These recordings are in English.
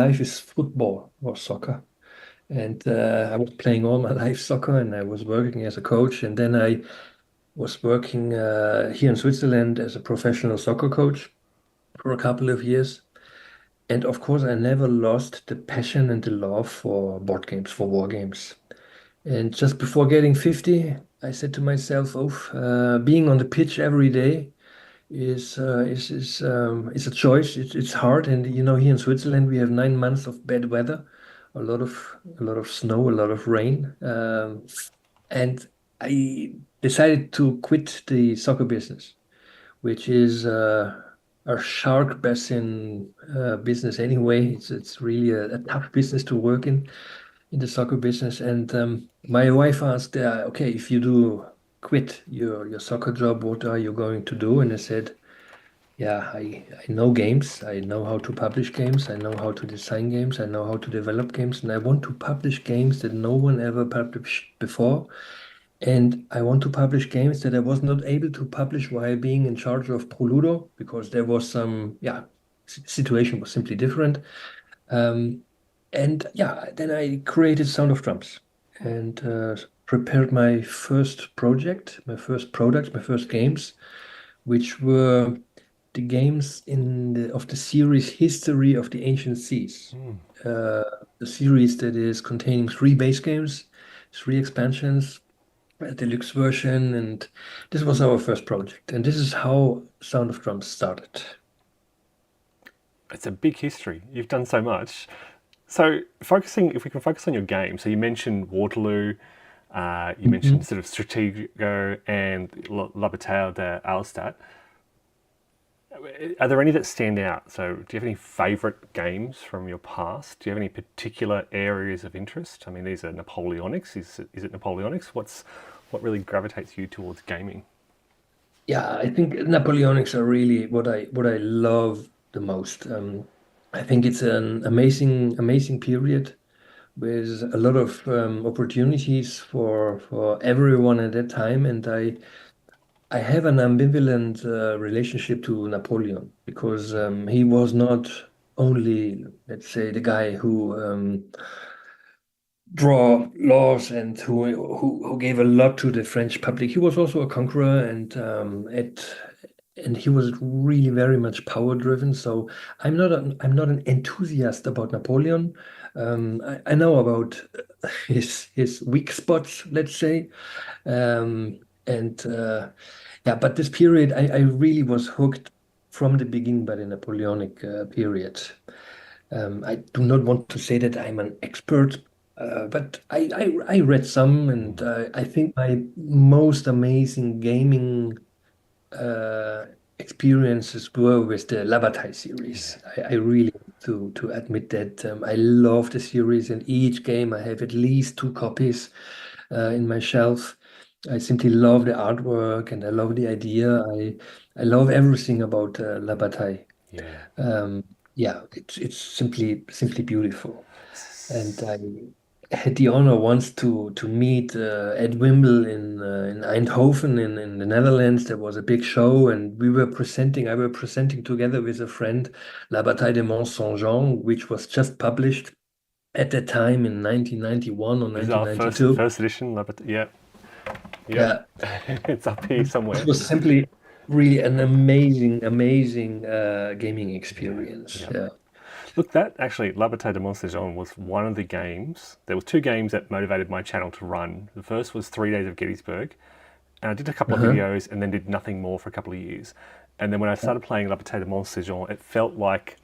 life is football or soccer. And I was playing all my life soccer, and I was working as a coach. And then I was working here in Switzerland as a professional soccer coach for a couple of years. And of course, I never lost the passion and the love for board games, for war games. And just before getting 50, I said to myself, "Oh, being on the pitch every day is a choice. It's hard, and here in Switzerland we have 9 months of bad weather, a lot of snow, a lot of rain, and I decided to quit the soccer business, which is a shark basin business anyway. It's really a tough business to work in the soccer business. And my wife asked, "Okay, if you do quit your soccer job, what are you going to do?" And I said, "Yeah, I know games. I know how to publish games. I know how to design games. I know how to develop games. And I want to publish games that no one ever published before. And I want to publish games that I was not able to publish while being in charge of Proludo because there was some, yeah, situation was simply different. Um, and yeah, then I created Sound of Drums and prepared my first project, my first product, my first games, which were the games of the series History of the Ancient Seas. Mm. Uh, the series that is containing three base games, three expansions, a deluxe version, and this was our first project. And this is how Sound of Drums started. It's a big history. You've done so much. So focusing, if we can focus on your game. So you mentioned Waterloo, you mentioned Mhm. sort of Stratego and La Bataille de Alstadt. Are there any that stand out? So do you have any favourite games from your past? Do you have any particular areas of interest? I mean, these are Napoleonics. Is it Napoleonics? What really gravitates you towards gaming? Yeah, I think Napoleonics are really what I love the most. I think it's an amazing period with a lot of opportunities for everyone at that time, and I have an ambivalent relationship to Napoleon because he was not only, let's say, the guy who draw laws and who gave a lot to the French public. He was also a conqueror, and he was really very much power driven. So I'm not an enthusiast about Napoleon. I know about his weak spots, let's say. And yeah, but this period, I really was hooked from the beginning by the Napoleonic period. I do not want to say that I'm an expert, but I read some, and I think my most amazing gaming uh, experiences were with the Labatai series. Yeah. I really want to admit that I love the series, and each game I have at least two copies in my shelf. I simply love the artwork and I love the idea. I love everything about Labatai. Yeah. Um, yeah, it's simply beautiful. And I had the honor once to meet Ed Wimble in Eindhoven in the Netherlands. There was a big show, and I were presenting together with a friend La Bataille de Mont Saint-Jean, which was just published at that time in 1991 or This is our first 1992. first edition. Yep. Yep. Yeah, It's up here it somewhere. was simply really an amazing gaming Yeah. experience. Yep. Yeah. Look, that actually, La Bataille de Montsaison was one of the games. There was two games that motivated my channel to run. The first was 3 Days of Gettysburg, and I did a couple of Uh-huh. videos and then did nothing more for a couple of years. And then when I started playing La Bataille de Montsaison, it felt like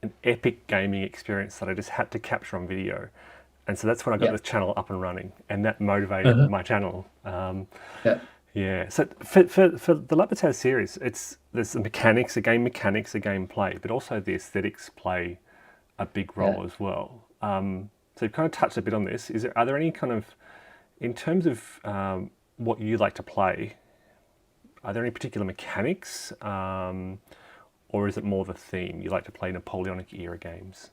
an epic gaming experience that I just had to capture on video. And so that's when I got Yeah. this channel up and running, and that motivated Uh-huh. my channel. Yeah. Yeah. So for the Labattaz series, there's the mechanics, the gameplay, but also the aesthetics play a big Yeah. role as well. So you've kind of touched a bit on this. Are there any kind of, in terms of what you like to play, are there any particular mechanics, or is it more the theme? You like to play Napoleonic era games?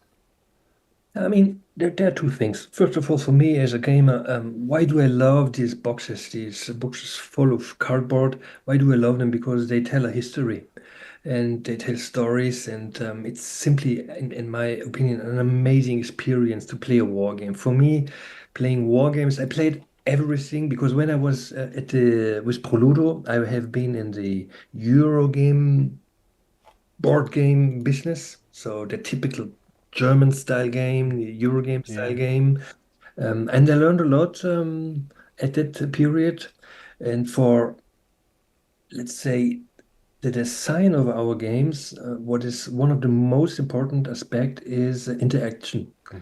I mean, there are two things. First of all, for me as a gamer, why do I love these boxes full of cardboard? Why do I love them? Because they tell a history. and they tell stories, and it's simply, in my opinion, an amazing experience to play a war game. For me, playing war games, I played everything because when I was at the with Proludo, I have been in the Euro game board game business, so the typical German style game, the Euro game style Yeah. game, and I learned a lot at that period. And for, let's say, the design of our games, what is one of the most important aspect is interaction. Hmm.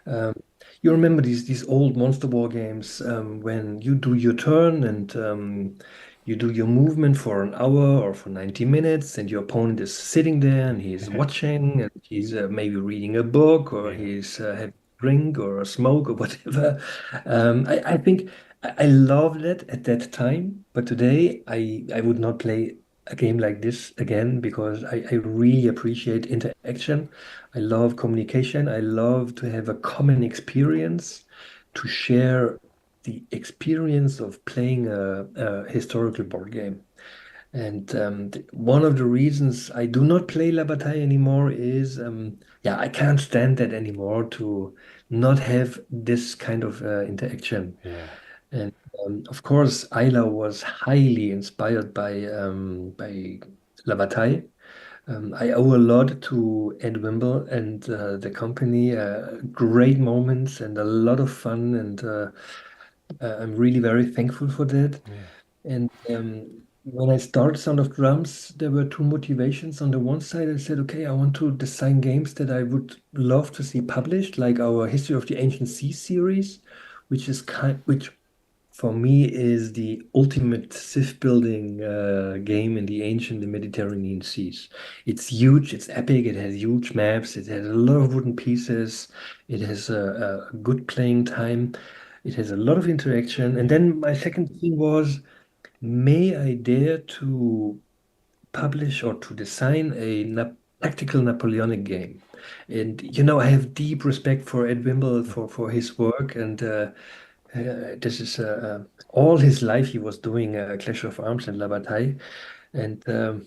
Um, you remember these old Monster War games when you do your turn and you do your movement for an hour or for 90 minutes, and your opponent is sitting there and he's watching and he's maybe reading a book or Yeah. he's having a drink or a smoke or whatever. I think I loved it at that time, but today I would not play a game like this again because I really appreciate interaction. I love communication. I love to have a common experience, to share the experience of playing a historical board game. And one of the reasons I do not play La Bataille anymore is, yeah, I can't stand that anymore to not have this kind of interaction. Yeah. And of course, Eylau was highly inspired by La Bataille. I owe a lot to Ed Wimble and the company. Great moments and a lot of fun, and I'm really very thankful for that. Yeah. And when I started Sound of Drums, there were two motivations. On the one side, I said, okay, I want to design games that I would love to see published, like our History of the Ancient Sea series, which for me is the ultimate ship building game in the ancient and Mediterranean seas. It's huge, it's epic, it has huge maps, it has a lot of wooden pieces, it has a good playing time, it has a lot of interaction. And Yeah. then my second thing was, may I dare to publish or to design a tactical Napoleonic game? And I have deep respect for Ed Wimble for his work, and this is all his life he was doing Clash of Arms and La Bataille. And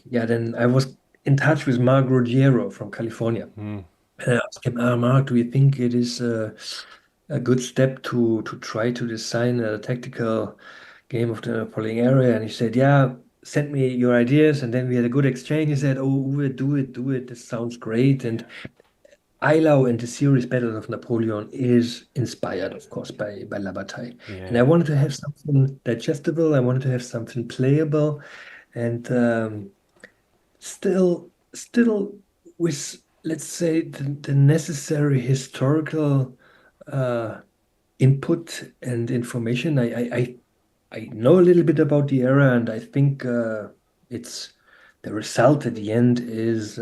yeah, then I was in touch with Mark Ruggiero from California. Mm. And I asked him, Mark, do you think it is a good step to try to design a tactical game of the Napoleon area? And he said, yeah, send me your ideas. And then we had a good exchange. He said, oh, Uwe, do it, do it. This sounds great. And Eylau and the series Battle of Napoleon is inspired, of course, by La Bataille. And I Yeah. wanted to have something digestible. I wanted to have something playable, and still with, let's say, the necessary historical uh, input and information. I know a little bit about the era, and I think it's the result at the end is.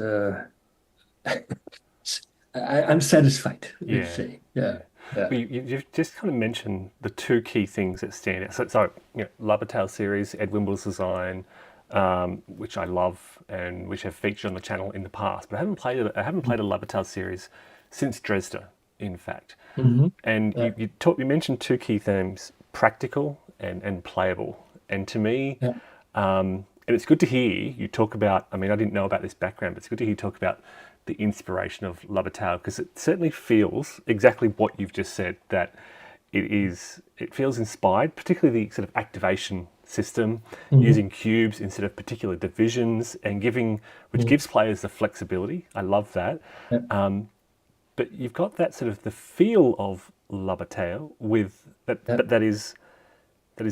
I'm satisfied, let's Yeah. say. Yeah, Yeah. yeah, Well, you've just kind of mentioned the two key things that stand out. So La Bataille series, Ed Wimble's design, which I love and which have featured on the channel in the past. But I haven't played it. I haven't played a La Bataille series since Dresden, in fact. hmm And yeah, you mentioned two key themes: practical and playable. And to me, yeah, and it's good to hear you talk about. I mean, I didn't know about this background, but it's good to hear you talk about the inspiration of Labatale because it certainly feels exactly what you've just said. That it feels inspired, particularly the sort of activation system hmm using cubes instead of particular divisions and which hmm gives players the flexibility. I love that. yeah, But you've got that sort of the feel of Labatale with that, yeah. but that is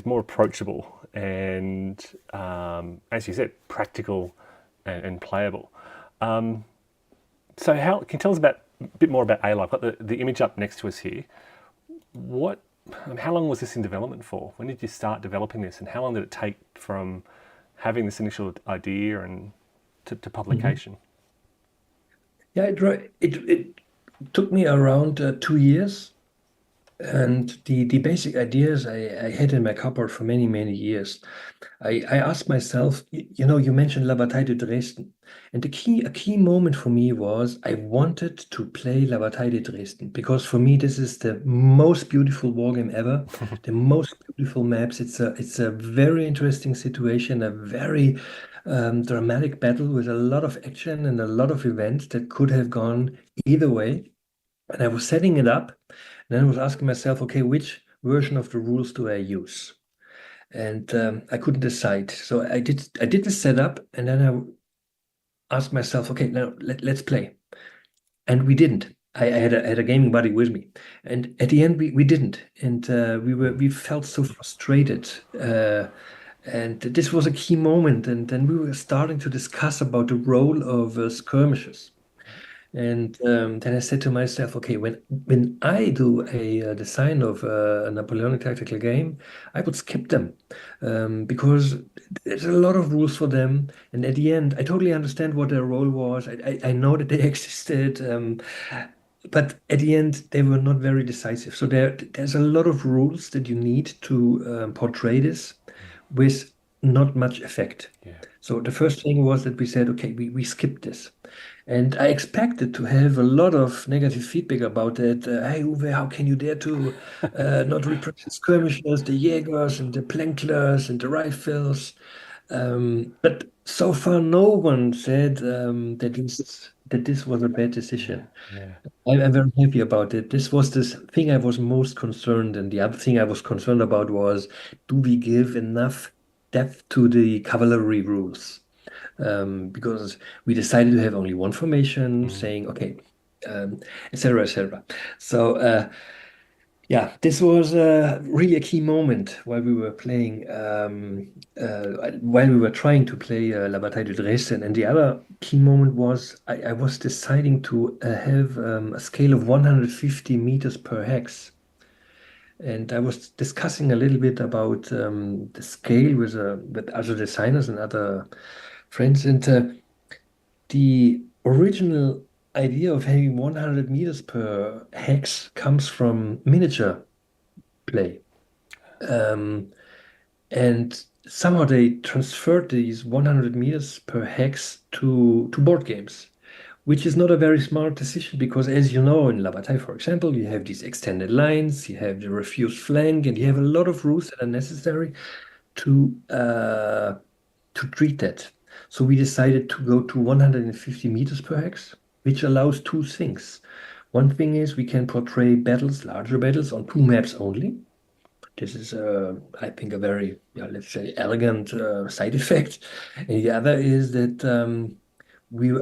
more approachable and, as you said, practical and playable. So, can you tell us a bit more about Eylau? I've got the image up next to us here. What, how long was this in development for? When did you start developing this, and how long did it take from having this initial idea and to hmm publication? Yeah, it took me around 2 years. And the basic ideas I had in my cupboard for many, many years. I asked myself, you mentioned La Bataille de Dresden, and a key moment for me was I wanted to play La Bataille de Dresden because for me this is the most beautiful war game ever, the most beautiful maps. It's a very interesting situation, a very dramatic battle with a lot of action and a lot of events that could have gone either way. And I was setting it up, and then I was asking myself, okay, which version of the rules do I use? And I couldn't decide. So I did the setup, and then I asked myself, okay, now let's play. And we didn't. I had a gaming buddy with me, and at the end we didn't, and we felt so frustrated. And this was a key moment, and then we were starting to discuss about the role of skirmishes. And then I said to myself, okay, when I do a design of a Napoleonic tactical game, I would skip them because there's a lot of rules for them. And at the end, I totally understand what their role was. I know that they existed, but at the end, they were not very decisive. So there's a lot of rules that you need to portray this with not much effect. Yeah. So the first thing was that we said, okay, we skipped this. And I expected to have a lot of negative feedback about that. Hey, Uwe, how can you dare to not represent skirmishers, the Jägers and the Planklers and the Rifles? But so far, no one said that this was a bad Yeah. decision. Yeah. I'm very happy about it. This was this thing I was most concerned, and the other thing I was concerned about was, do we give enough depth to the cavalry rules? Because we decided to have only one formation, Mm. saying, okay, etc., etc. So, yeah, this was really a key moment while we were playing, while we were trying to play La Bataille de Dresden. And the other key moment was I was deciding to have a scale of 150 meters per hex. And I was discussing a little bit about the scale with other designers and other friends. And the original idea of having 100 meters per hex comes from miniature play. Um, and somehow they transferred these 100 meters per hex to board games, which is not a very smart decision because, as you know, in La Bataille, for example, you have these extended lines, you have the refused flank, and you have a lot of rules that are necessary to treat that. So we decided to go to 150 meters per hex, which allows two things. One thing is we can portray battles, larger battles, on two maps only. This is, I think, a very, yeah, let's say, elegant side effect. And the other is that we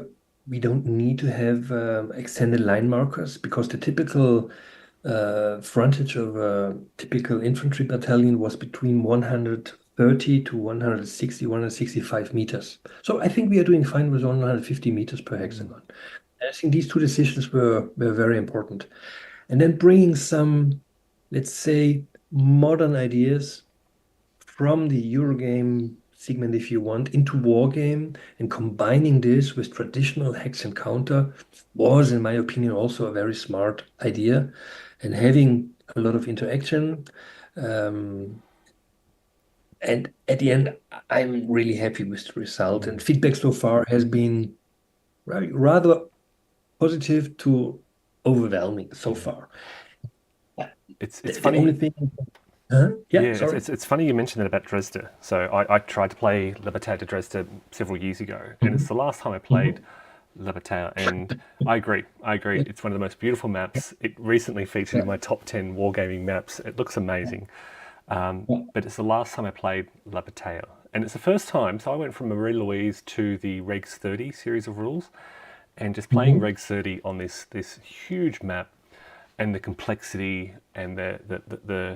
we don't need to have extended line markers because the typical frontage of a typical infantry battalion was between 130 to 160, 165 meters. So I think we are doing fine with 150 meters per hexagon. I think these two decisions were very important. And then bringing some, let's say, modern ideas from the Eurogame segment, if you want, into Wargame and combining this with traditional hex and counter was, in my opinion, also a very smart idea. And having a lot of interaction. Um, and at the end, I'm really happy with the result. And Mm. feedback so far has been rather positive to overwhelming so Yeah. far. It's The only funny. thing, huh? Yeah, Yeah, sorry. it's funny you mentioned that about Dresde. So I tried to play La Bataille de Dresde several years ago, and it's Mhm, the last time I played mhm. La Bataille, and I agree. I agree. It's one of the most beautiful maps. It recently featured Yeah, in my top 10 wargaming maps. It looks amazing. yeah. But it's the last time I played La Bataille. And it's the first time, so I went from Marie Louise to the Regs 30 series of rules, and just playing Mhm, Regs 30 on this huge map and the complexity and the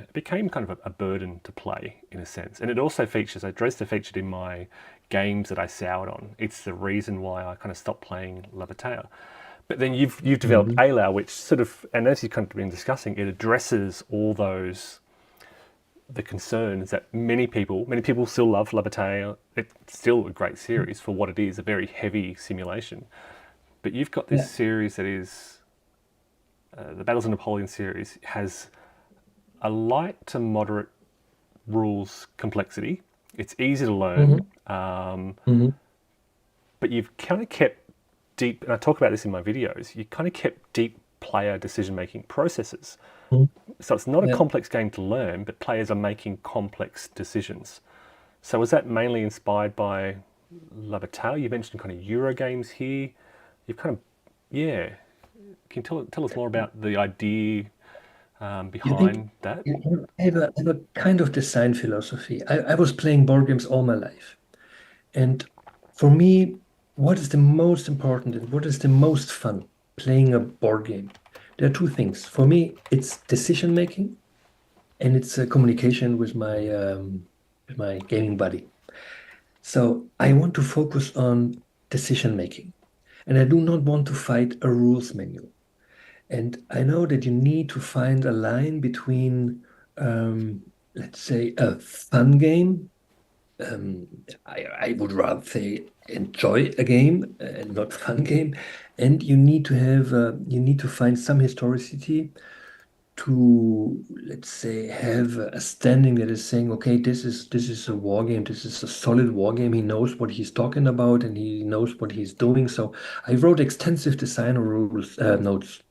it became kind of a burden to play in a sense. And it also features, Dresden featured in my games that I soured on. It's the reason why I kind of stopped playing La Bataille. But then you've developed mhm. Eylau, which sort of, and as you've kind of been discussing, it addresses all those the concerns that many people still love La Bataille. It's still a great series for what it is, a very heavy simulation. But you've got this Yeah. series that is the Battles of Napoleon series has a light to moderate rules complexity. It's easy to learn, Hmm. Hmm. but you've kind of kept deep, and I talk about this in my videos, you kind of kept deep player decision making processes. So it's not a Yeah. complex game to learn, but players are making complex decisions. So was that mainly inspired by La Battelle? You mentioned kind of Euro games here. You've kind of, yeah. Can you tell us more about the idea You think behind that? I have a kind of design philosophy. I was playing board games all my life. And for me, what is the most important and what is the most fun playing a board game? There are two things. For me, it's decision making and it's communication with my gaming buddy. So I want to focus on decision making, and I do not want to fight a rules menu. And I know that you need to find a line between, let's say, a fun game. I would rather say enjoy a game and not fun game. And you need to find some historicity to, let's say, have a standing that is saying, okay, this is a war game. This is a solid war game. He knows what he's talking about and he knows what he's doing. So I wrote extensive design rules notes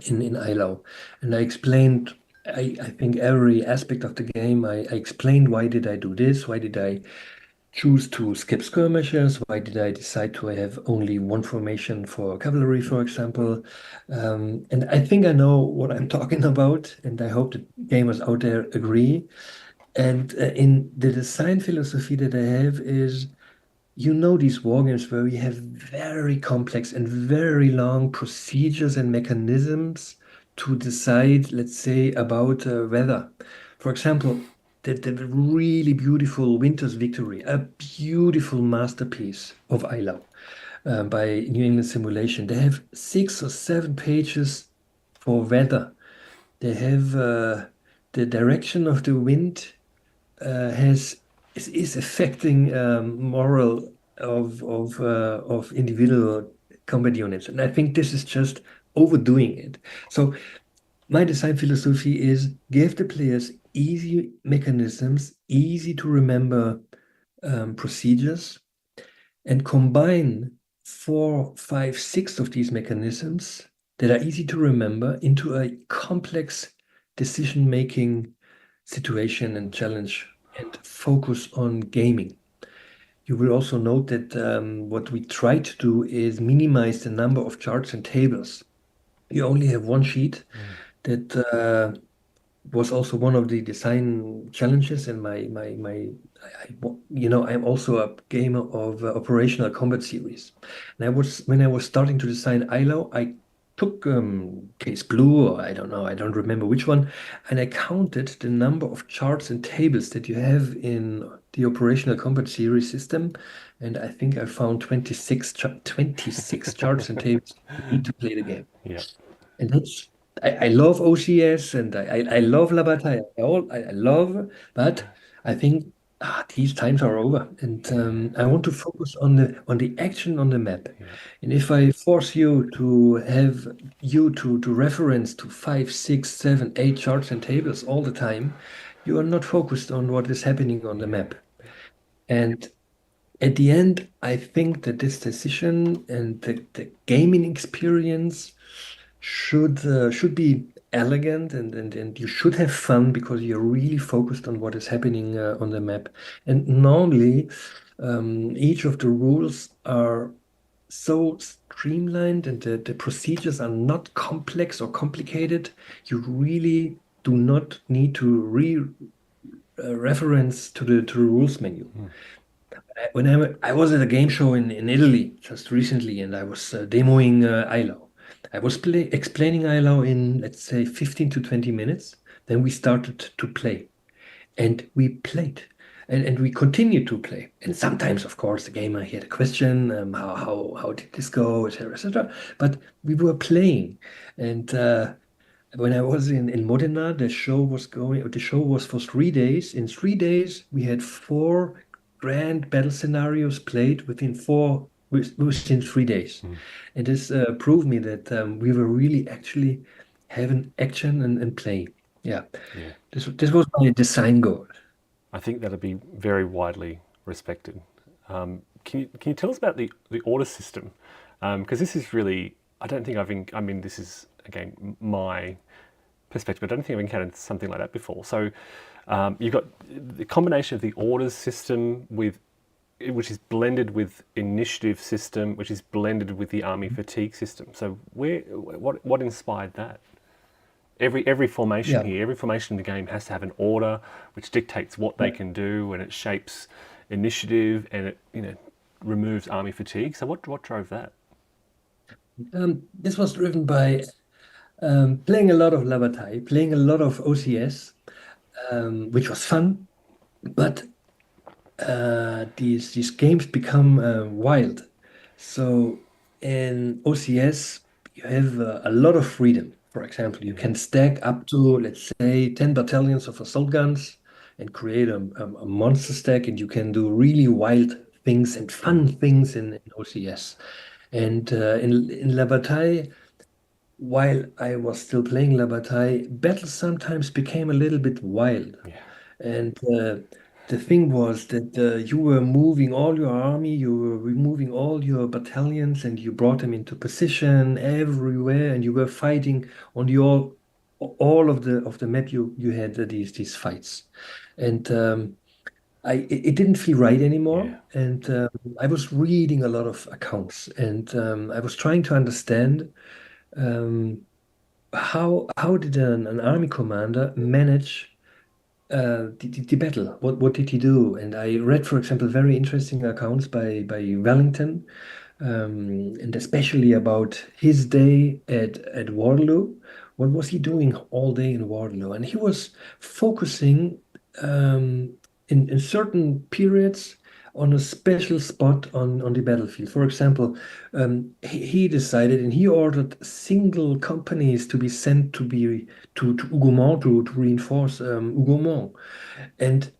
in Eylau. And I explained, I think every aspect of the game. I explained why did I do this? Why did I choose to skip skirmishes? Why did I decide to have only one formation for cavalry, for example? And I think I know what I'm talking about, and I hope that gamers out there agree. And in the design philosophy that I have is these war games where we have very complex and very long procedures and mechanisms to decide, let's say, about weather. For example, the really beautiful Winter's Victory, a beautiful masterpiece of Eylau by New England Simulation. They have 6 or 7 pages for weather. They have the direction of the wind has is affecting moral of individual combat units, and I think this is just overdoing it. So my design philosophy is give the players easy mechanisms, easy to remember procedures, and combine 4, 5, 6 of these mechanisms that are easy to remember into a complex decision-making situation and challenge and focus on gaming. You will also note that what we try to do is minimize the number of charts and tables. You only have one sheet that was also one of the design challenges in I'm also a gamer of operational combat series. And when I was starting to design ILO, I took Case Blue, or I don't know, I don't remember which one, and I counted the number of charts and tables that you have in the operational combat series system. And I think I found 26 charts and tables you need to play the game. Yeah, And that's I love OCS and I love Labataya. I love, but I think these times are over, and I want to focus on the action on the map. yeah, And if I force you to have you to reference to 5, 6, 7, 8 charts and tables all the time, you are not focused on what is happening on the yeah, map. And at the end, I think that this decision and the gaming experience should be elegant and you should have fun because you're really focused on what is happening on the map. And normally, each of the rules are so streamlined and the procedures are not complex or complicated. You really do not need to reference to the rules menu. I was at a game show in Italy just recently, and I was demoing Eylau. I was explaining Eylau in, let's say, 15 to 20 minutes. Then we started to play, and we played, and we continued to play. And sometimes, of course, the gamer had a question, how did this go, etc., etc. But we were playing, and when I was in Modena, the show was for 3 days. In 3 days, we had 4 grand battle scenarios played within 3 days. And this proved me that we were really actually having action and play. Yeah, Yeah, this was my design goal. I think that'd be very widely respected. Can you tell us about the order system? Because this is really, I don't think I mean, this is again my perspective. I don't think I've encountered something like that before. So you've got the combination of the orders system with, which is blended with initiative system, which is blended with the army fatigue system. So what inspired that? Every formation Yeah. here, every formation in the game has to have an order, which dictates what they can do, and it shapes initiative, and it removes army fatigue. So what drove that? This was driven by playing a lot of Lavatai, playing a lot of OCS, which was fun, but these games become wild. So in OCS, you have a lot of freedom. For example, you can stack up to, let's say, 10 battalions of assault guns and create a monster stack, and you can do really wild things and fun things in OCS. And in La Bataille, while I was still playing La Bataille, battles sometimes became a little bit wild. Yeah, And the thing was that you were moving all your army, you were removing all your battalions, and you brought them into position everywhere, and you were fighting on all of the map. You had these fights, and it didn't feel right yeah, anymore. And I was reading a lot of accounts, and I was trying to understand. Um, how did an army commander manage the battle? What did he do? And I read, for example, very interesting accounts by Wellington, and especially about his day at Waterloo. What was he doing all day in Waterloo? And he was focusing um, in certain periods on a special spot on the battlefield. For example, he decided and he ordered single companies to be sent to Hougomont to reinforce Hougomont. And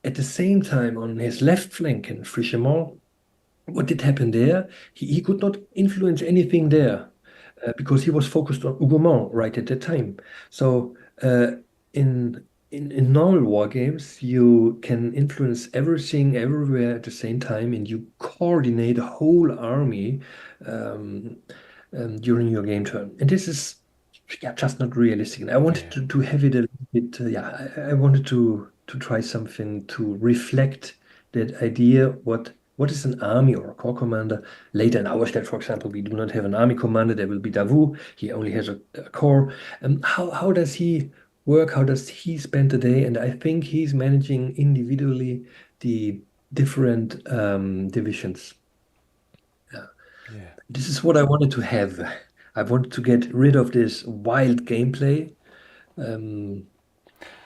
at the same time, on his left flank in Frischemont, what did happen there? He could not influence anything there because he was focused on Hougomont right at the time. So in in normal war games, you can influence everything everywhere at the same time, and you coordinate a whole army um, during your game turn. And this is yeah, just not realistic. And I wanted yeah, to have it a little bit. I wanted to try something to reflect that idea. What is an army or a corps commander? Later in our state, for example, we do not have an army commander. There will be Davout. He only has a corps. How does he work? How does he spend the day? And I think he's managing individually the different divisions. Yeah. yeah, This is what I wanted to have. I wanted to get rid of this wild gameplay um,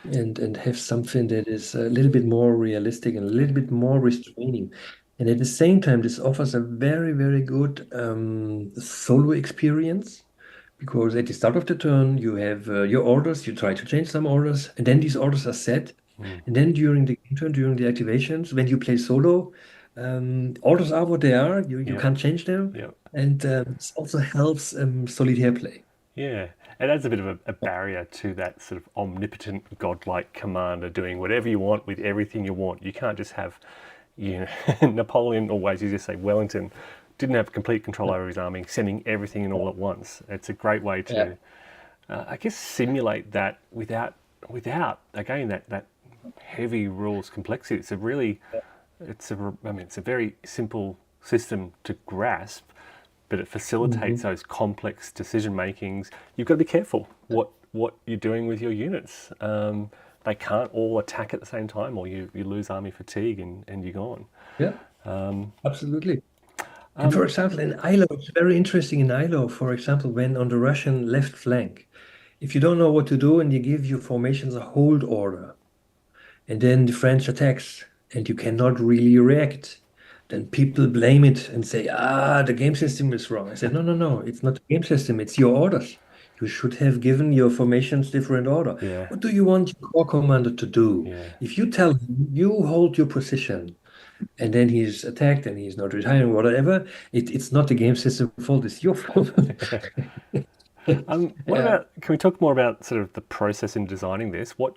and have something that is a little bit more realistic and a little bit more restraining. And at the same time, this offers a very good solo experience because at the start of the turn, you have your orders, you try to change some orders, and then these orders are set. And then during the game turn, during the activations, when you play solo, orders are what they are. You yep, can't change them. yep. And this also helps solitaire play. Yeah, it adds a bit of a barrier to that sort of omnipotent, godlike commander doing whatever you want with everything you want. You can't just have, you know, Napoleon always used to say Wellington didn't have complete control over his army, sending everything in all at once. It's a great way Yeah. to, I guess, simulate that without again that heavy rules complexity. It's a really, I mean, it's a very simple system to grasp, but it facilitates Mhm. those complex decision makings. You've got to be careful what you're doing with your units. They can't all attack at the same time, or you lose army fatigue and you're gone. Yeah, absolutely. And for example, in Eylau, it's very interesting in Eylau, for example, when on the Russian left flank, if you don't know what to do and you give your formations a hold order, and then the French attacks and you cannot really react, then people blame it and say, the game system is wrong. I said, no, it's not the game system, it's your orders. You should have given your formations different order. Yeah, What do you want your corps commander to do? yeah, If you tell him you hold your position and then he's attacked and he's not retiring, whatever, it's not the game system fault, it's your fault. What Yeah. about? Can we talk more about sort of the process in designing this? What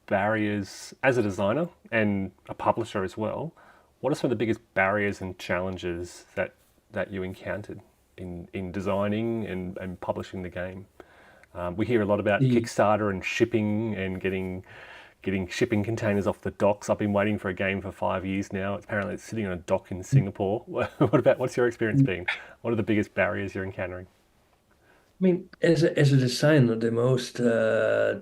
barriers as a designer and a publisher as well? What are some of the biggest barriers and challenges that you encountered in designing and publishing the game? We hear a lot about The Kickstarter and shipping and getting shipping containers off the docks. I've been waiting for a game for 5 years now. Apparently, it's sitting on a dock in Singapore. What's your experience been? What are the biggest barriers you're encountering? I mean, as a designer, the most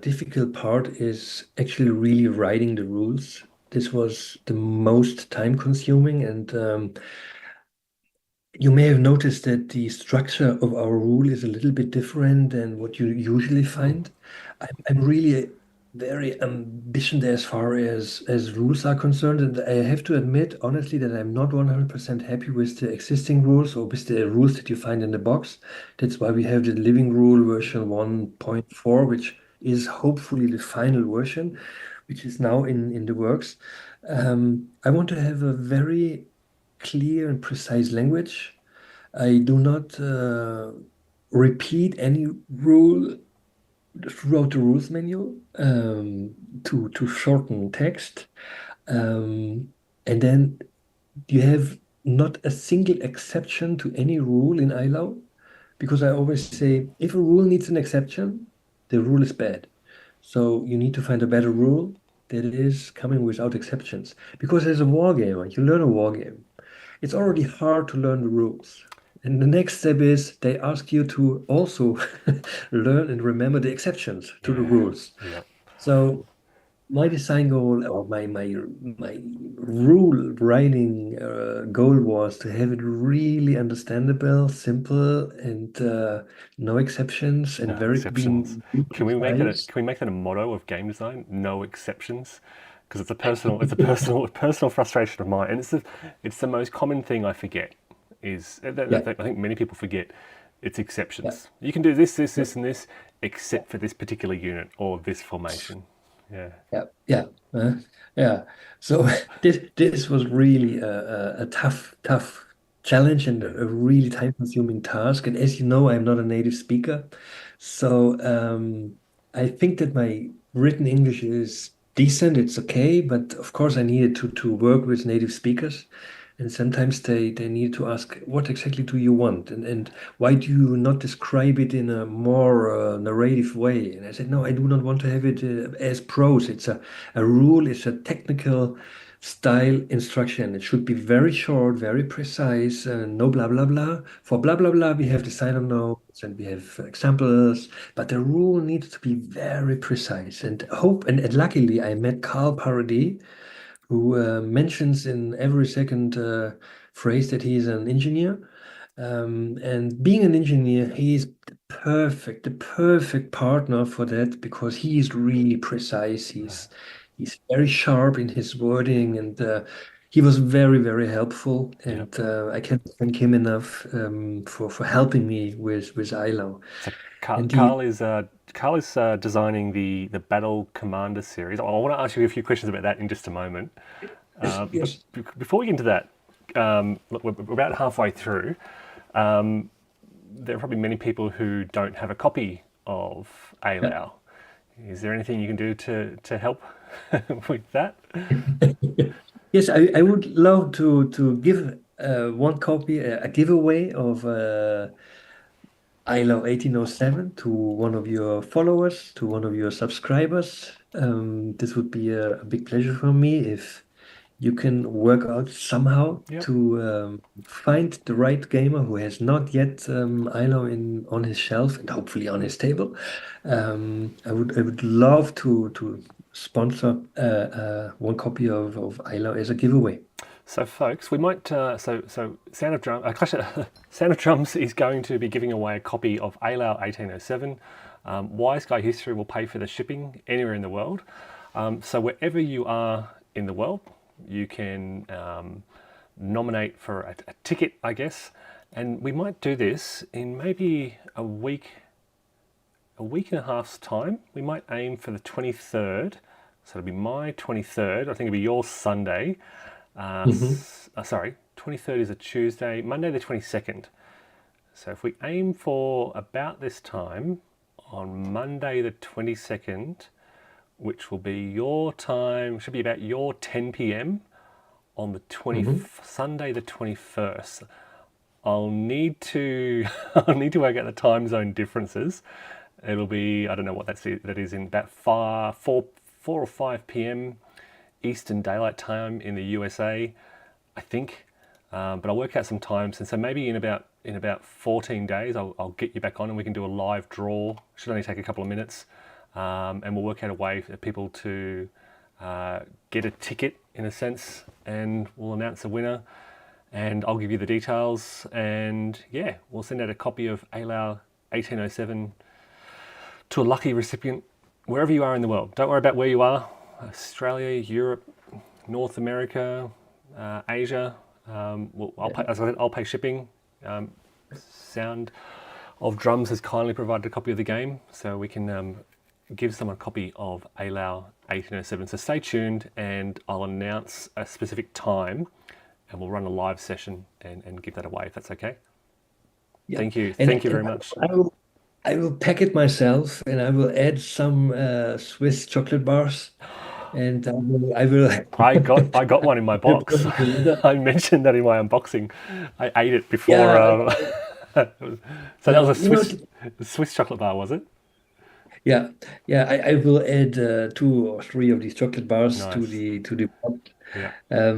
difficult part is actually really writing the rules. This was the most time consuming, and you may have noticed that the structure of our rule is a little bit different than what you usually find. I'm really very ambitious as far as rules are concerned, and I have to admit honestly that I'm not 100% happy with the existing rules or with the rules that you find in the box. That's why we have the living rule version 1.4, which is hopefully the final version, which is now in the works. I want to have a very clear and precise language. I do not repeat any rule throughout the rules menu to shorten text. And then you have not a single exception to any rule in Eylau, because I always say if a rule needs an exception, the rule is bad. So you need to find a better rule that is coming without exceptions. Because as a wargamer, you learn a wargame. It's already hard to learn the rules. And the next step is they ask you to also learn and remember the exceptions to the Yeah, rules. yeah, So my design goal or my rule writing goal was to have it really understandable, simple, and no exceptions, and no very exceptions. being be precise. Can we make that a motto of game design? No exceptions, because it's a personal personal frustration of mine, and it's the most common thing I forget. Yeah, I think many people forget. It's yeah. exceptions. You can do this, this, Yeah. this, and this, except for this particular unit or this formation. Yeah, Yeah, yeah, yeah. So this was really a tough challenge and a really time-consuming task. And as you know, I'm not a native speaker, so I think that my written English is decent. It's okay, but of course, I needed to work with native speakers, and sometimes they need to ask, what exactly do you want, and why do you not describe it in a more narrative way? And I said, no, I do not want to have it as prose. It's a rule, it's a technical style instruction. It should be very short, very precise, no blah, blah, blah. For blah, blah, blah, we have the sign of notes and we have examples, but the rule needs to be very precise. And luckily, I met Carl Parody, who mentions in every second phrase that he's an engineer. And being an engineer, he's the perfect partner for that because he is really precise. He's very sharp in his wording, and he was very helpful. yeah. And I can't thank him enough for helping me with Eylau. So And the Carl is designing the Battle Commander series. I want to ask you a few questions about that in just a moment. yes, But yes, before we get into that, look, we're about halfway through. There are probably many people who don't have a copy of yeah. Eylau. Is there anything you can do to help with that? Yes, I would love to give one copy, a giveaway of Eylau 1807 to one of your followers, to one of your subscribers. This would be a big pleasure for me if you can work out somehow Yep. to find the right gamer who has not yet Eylau in on his shelf and hopefully on his table. I would love to sponsor one copy of Eylau as a giveaway. So, folks, we might. Sound of Drum, Sound of Drums is going to be giving away a copy of Eylau 1807. Wise Guy History will pay for the shipping anywhere in the world. So, wherever you are in the world, you can nominate for a ticket, I guess. And we might do this in maybe a week and a half's time. We might aim for the 23rd. So it'll be my 23rd. I think it'll be your Sunday. Mhm. Sorry, 23rd is a Tuesday. Monday the 22nd. So if we aim for about this time on Monday the 22nd, which will be your time, should be about your 10 p.m. on the Hmm. Sunday the 21st. I'll need to I'll need to work out the time zone differences. It'll be, I don't know what that is in about 4 or 5 p.m. Eastern Daylight Time in the USA, I think. But I'll work out some times, and so maybe in about 14 days, I'll get you back on, and we can do a live draw. Should only take a couple of minutes, and we'll work out a way for people to get a ticket in a sense, and we'll announce a winner, and I'll give you the details, and yeah, we'll send out a copy of Eylau 1807 to a lucky recipient wherever you are in the world. Don't worry about where you are: Australia, Europe, North America, Asia. Yeah. As I said, I'll pay shipping. Sound of Drums has kindly provided a copy of the game, so we can give someone a copy of Eylau 1807. So stay tuned, and I'll announce a specific time, and we'll run a live session and give that away if that's okay. Yeah. Thank you. And, Thank you and very much. I will pack it myself, and I will add some Swiss chocolate bars, and I will I got one in my box. the I mentioned that in my unboxing. I ate it before. yeah, So that was yeah, a Swiss chocolate bar, was it? yeah, yeah. I will add 2 or 3 of these chocolate bars to Nice. the pot. Yeah.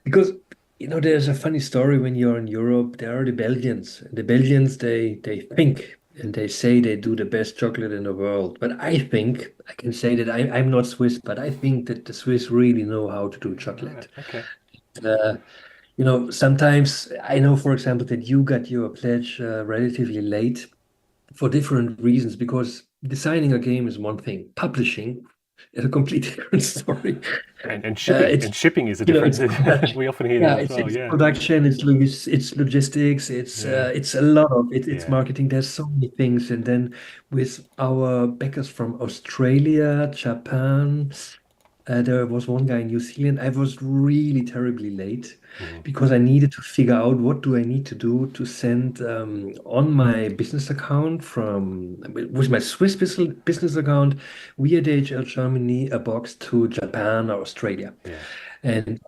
Because there's a funny story when you're in Europe. There are the Belgians. The Belgians, they think and they say they do the best chocolate in the world. But I think I can say that I'm not Swiss, but I think that the Swiss really know how to do Right. chocolate. Okay. Uh, Sometimes I know, for example, that you got your pledge relatively late for different reasons, because designing a game is one thing, publishing is a completely different story. And shipping It's is a difference. it's production. We often hear that Yeah, as well. it's Yeah. production, it's logistics, Yeah. it's a lot of it, it's Yeah. marketing. There's so many things, and then with our backers from Australia, Japan. There was one guy in New Zealand. I was really terribly late Mhm. because I needed to figure out what do I need to do to send on my business account from with my Swiss business account via DHL Germany a box to Japan or Australia. Yeah. And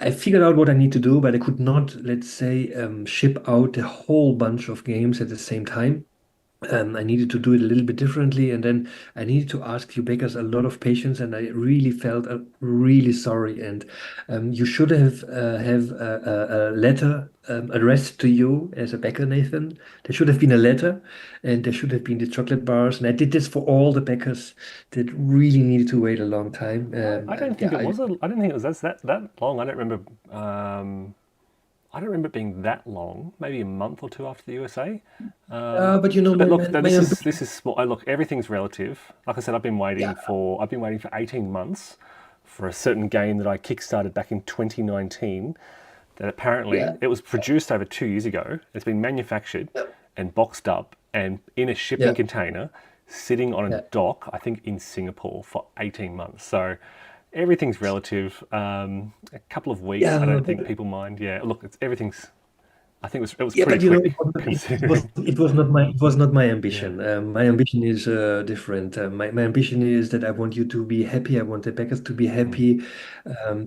I figured out what I need to do, but I could not, let's say, ship out a whole bunch of games at the same time. I needed to do it a little bit differently, and then I needed to ask you beggars a lot of patience, and I really felt really sorry. And you should have a letter addressed to you as a beggar, Nathan. There should have been a letter, and there should have been the chocolate bars. And I did this for all the beggars that really needed to wait a long time. I don't think Yeah, it was. I don't think it was that long. I don't remember. I don't remember it being that long. Maybe a month or two after the USA. but But look, my this ambition. is small. Look, everything's relative. Like I said, Yeah, I've been waiting for 18 months for a certain game that I kickstarted back in 2019. That apparently yeah, it was produced over 2 years ago. It's been manufactured yeah, and boxed up and in a shipping yeah, container, sitting on a yeah. dock, I think in Singapore for 18 months. So everything's relative. A couple of weeks, I Yeah, don't think people mind. Yeah, look, it's everything's. I think it was Yeah, pretty but quick it was considering. it was not my Yeah. ambition. My ambition is different. My ambition is that I want you to be happy. I want the backers to be Mm, happy.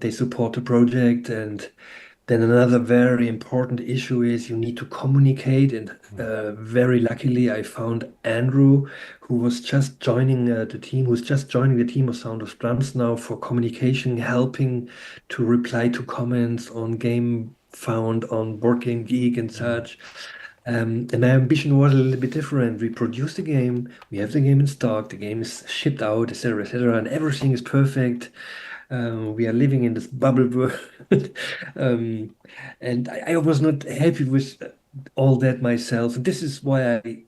They support the project, and then another very important issue is you need to communicate. And mm, very luckily, I found Andrew, who was just joining the team, who's just joining the team of Sound of Drums now for communication, helping to reply to comments on Game Found, on Board Game Geek and mm. such. And my ambition was a little bit different. We produced the game, we have the game in stock, the game is shipped out, etc., and everything is perfect. We are living in this bubble world. um, and I was not happy with all that myself. And this is why I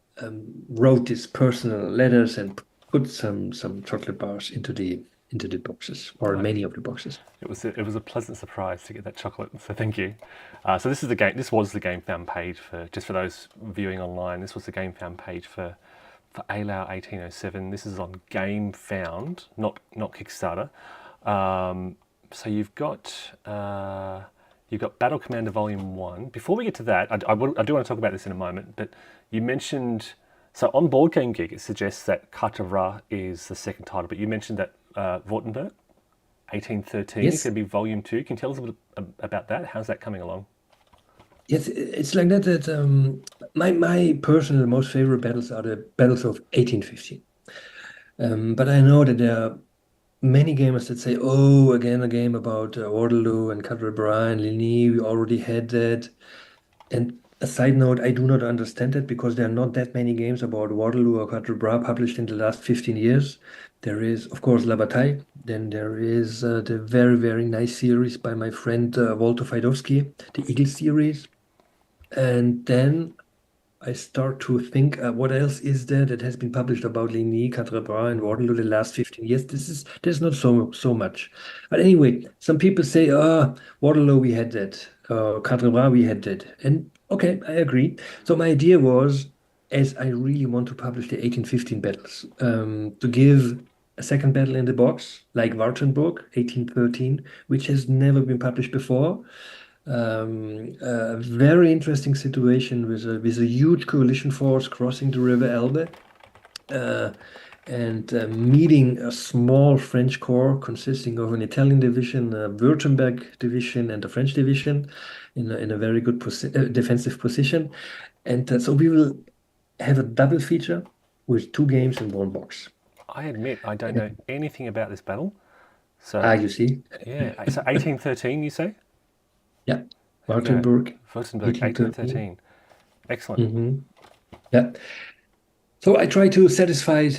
wrote these personal letters and put some chocolate bars into the boxes, or No, many of the boxes. it was a pleasant surprise to get that chocolate. So thank you. So this is the game. This was the game found page for just for those viewing online. This was the game found page for Eylau 1807. This is on Game Found, not Kickstarter. So you've got You've got Battle Commander Volume 1. Before we get to that, I do want to talk about this in a moment, but you mentioned, so on Board Game Geek, it suggests that Carte Bras is the second title, but you mentioned that Württemberg, 1813, is Yes, going to be Volume 2. Can you tell us a bit about that? How's that coming along? yes, it's like that. That my personal most favorite battles are the battles of 1815. But I know that there are many gamers that say, "Oh, again, a game about Waterloo and Quatre Bras and Ligny. We already had that." And a side note, I do not understand that because there are not that many games about Waterloo or Quatre Bras published in the last 15 years. There is, of course, La Bataille. Then there is the very, very nice series by my friend Walter Fajdowski, the Eagle series. And then I start to think, what else is there that has been published about Ligny, Quatre Bras, and Waterloo the last 15 years? There's not so much. But anyway, some people say, Waterloo we had that, Quatre Bras we had that, and okay, I agree. So my idea was, as I really want to publish the 1815 battles, to give a second battle in the box, like Wartenburg, 1813, which has never been published before. A very interesting situation with a huge coalition force crossing the River Elbe uh, and meeting a small French corps consisting of an Italian division, a Württemberg division, and a French division in a very good defensive position. And so we will have a double feature with two games in one box. I admit I don't know And, anything about this battle. So, you see, yeah, so 1813, you say? yeah, Okay, Wartenburg, Württemberg, 1813. 1813. Excellent. Yeah. So I try to satisfy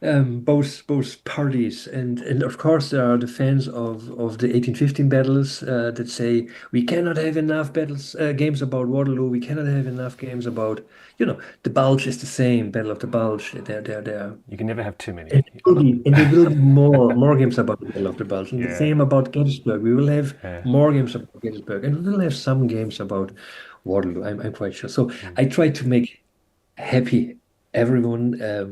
both parties, and of course there are the fans of the 1815 battles that say we cannot have enough battles games about Waterloo. We cannot have enough games about the Bulge is the same Battle of the Bulge. They're You can never have too many. and there will be more games about the Battle of the Bulge, and the Yeah, same about Gettysburg. We will have yeah. more games about Gettysburg, and we will have some games about Waterloo. I'm quite sure. So I try to make happy everyone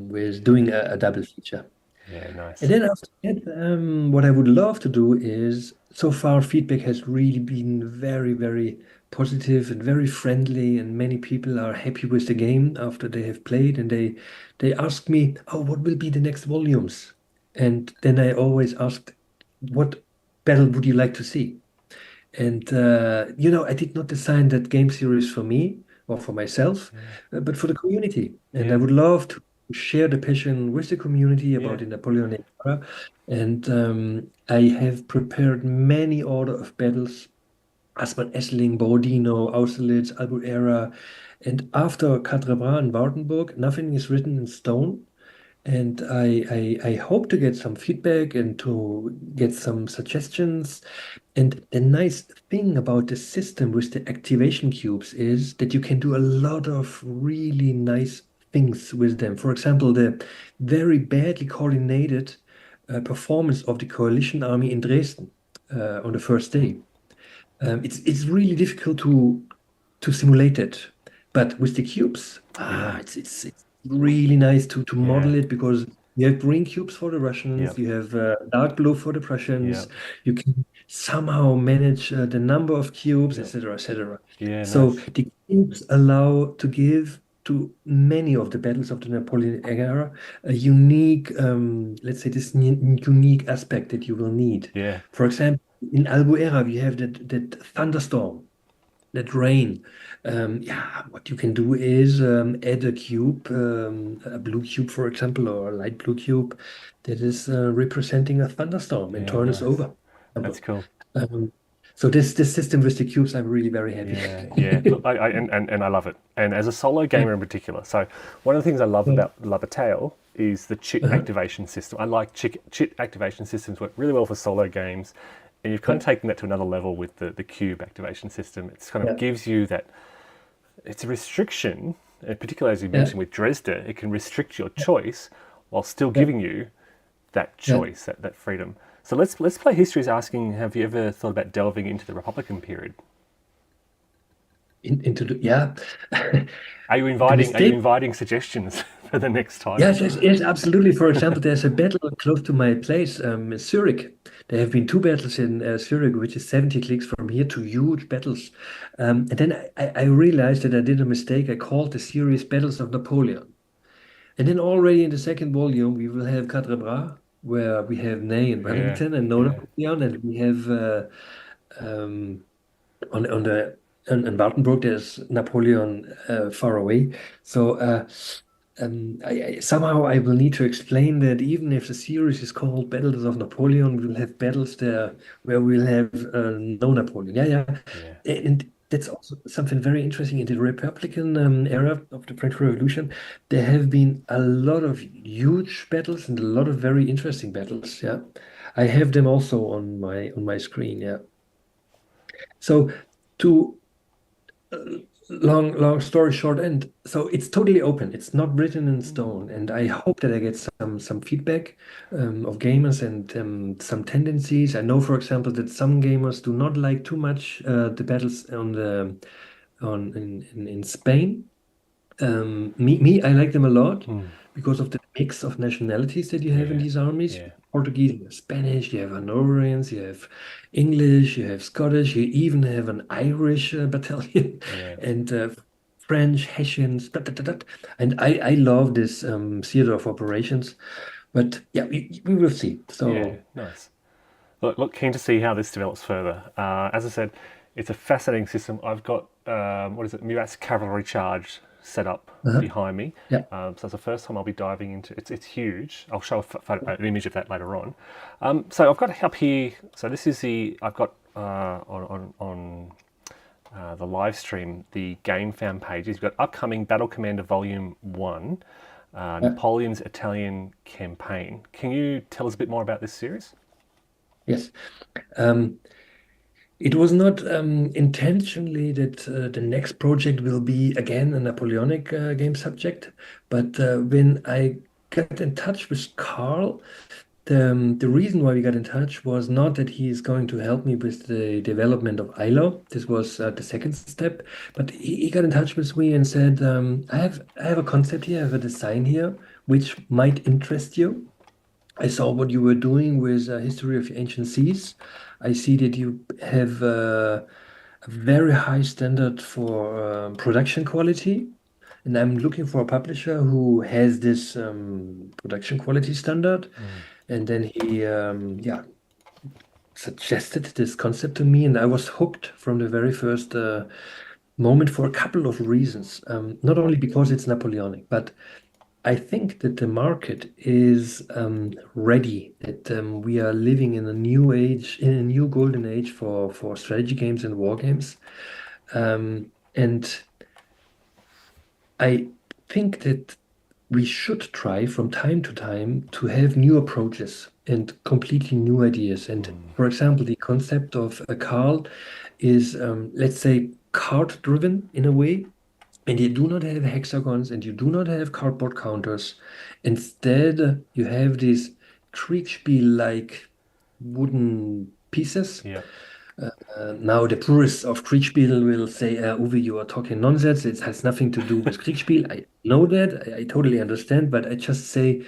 with doing a double feature. Yeah, And nice. then after that, what I would love to do is, so far feedback has really been very, very positive and very friendly, and many people are happy with the game after they have played, and they ask me, "Oh, what will be the next volumes?" And then I always asked, "What battle would you like to see?" And I did not design that game series for me or for myself, Yeah, but for the community. And I yeah, would love to share the passion with the community about yeah, the Napoleonic era. And I have prepared many order of battles, Aspern, Essling, Borodino, Austerlitz, Albuera. And after Quatre Bras and Wartenburg, nothing is written in stone. And I hope to get some feedback and to get some suggestions. And the nice thing about the system with the activation cubes is that you can do a lot of really nice things with them. For example, the very badly coordinated performance of the coalition army in Dresden on the first day. It's really difficult to simulate it. But with the cubes, yeah, it's really nice to yeah, model it because you have green cubes for the yeah, Russians, you have dark blue for the yeah, Prussians. You can somehow manage the number of cubes, yeah, etc., etc. yeah, So nice. the cubes allow to give to many of the battles of the Napoleonic era a unique, let's say, this unique aspect that you will need. Yeah, For example, in Albuera, we have that thunderstorm, that rain. Yeah, what you can do is add a cube, a blue cube, for example, or a light blue cube that is representing a thunderstorm and yeah, turn us nice. over. That's cool. Um, so this system with the cubes, I'm really very happy. Yeah, yeah. Look, and I love it. And as a solo Yeah, gamer in particular, so one of the things I love yeah, about Labatale is the chit uh-huh, activation system. I like chit activation systems work really well for solo games, and you've kind yeah, of taken that to another level with the cube activation system. It's kind of yeah, gives you that. It's a restriction, and particularly as you yeah, mentioned with Dresda, it can restrict your choice while still yeah, giving you that yeah. choice, that freedom. So let's play history is asking, have you ever thought about delving into the Republican period? Into the yeah. Are you The inviting mistake. suggestions? for the next time. Yes, yes, yes, absolutely. For example, there's a battle close to my place, in Zurich. There have been two battles in Zurich, which is 70 clicks from here, to huge battles. And then I realized that I did a mistake. I called the series Battles of Napoleon. And then already in the second volume, we will have Quatre Bras, where we have Ney and Yeah, Wellington and no yeah, Napoleon, and we have um, on the on Wartenburg, there's Napoleon far away. So somehow I will need to explain that even if the series is called Battles of Napoleon, we will have battles there where we'll have no Napoleon. Yeah, yeah. yeah, And that's also something very interesting. In the Republican era of the French Revolution, there have been a lot of huge battles and a lot of very interesting battles. Yeah, I have them also on my screen. Yeah. So to long story short end, so it's totally open, it's not written in stone, and I hope that I get some feedback of gamers and some tendencies. I know, for example, that some gamers do not like too much the battles on the on in Spain. I like them a lot mm, because of the mix of nationalities that you have in yeah, these armies. yeah, Portuguese, you have Spanish, you have Hanoverians, you have English, you have Scottish, you even have an Irish battalion, yeah, and French, Hessians, dot, dot, dot, dot. And I love this theater of operations. But yeah, we will see. yeah. So, Nice. Look, keen to see how this develops further. As I said, it's a fascinating system. I've got what is it, Murat's cavalry charge set up uh-huh, behind me. yeah, So it's the first time I'll be diving into it. It's huge. I'll show an image of that later on. So I've got up here. So this is the I've got on the live stream the game fan pages. You've got upcoming Battle Commander Volume One, yeah, Napoleon's Italian Campaign. Can you tell us a bit more about this series? yes. Um, It was not intentionally that the next project will be again a Napoleonic game subject, but when I got in touch with Carl, the reason why we got in touch was not that he is going to help me with the development of Eylau. This was the second step, but he got in touch with me and said, I have a concept here, I have a design here, which might interest you. I saw what you were doing with History of the Ancient Seas. I see that you have a very high standard for production quality, and I'm looking for a publisher who has this production quality standard. And then he, yeah, suggested this concept to me, and I was hooked from the very first moment for a couple of reasons. Not only because it's Napoleonic, but I think that the market is ready, that we are living in a new age, in a new golden age for strategy games and war games. And I think that we should try from time to time to have new approaches and completely new ideas. And for example, the concept of a Carl is, let's say, card driven in a way. And you do not have hexagons and you do not have cardboard counters. Instead, you have these Kriegspiel-like wooden pieces. Yeah, Now, the purists of Kriegspiel will say, Uwe, you are talking nonsense. It has nothing to do with Kriegspiel. I know that. I totally understand. But I just say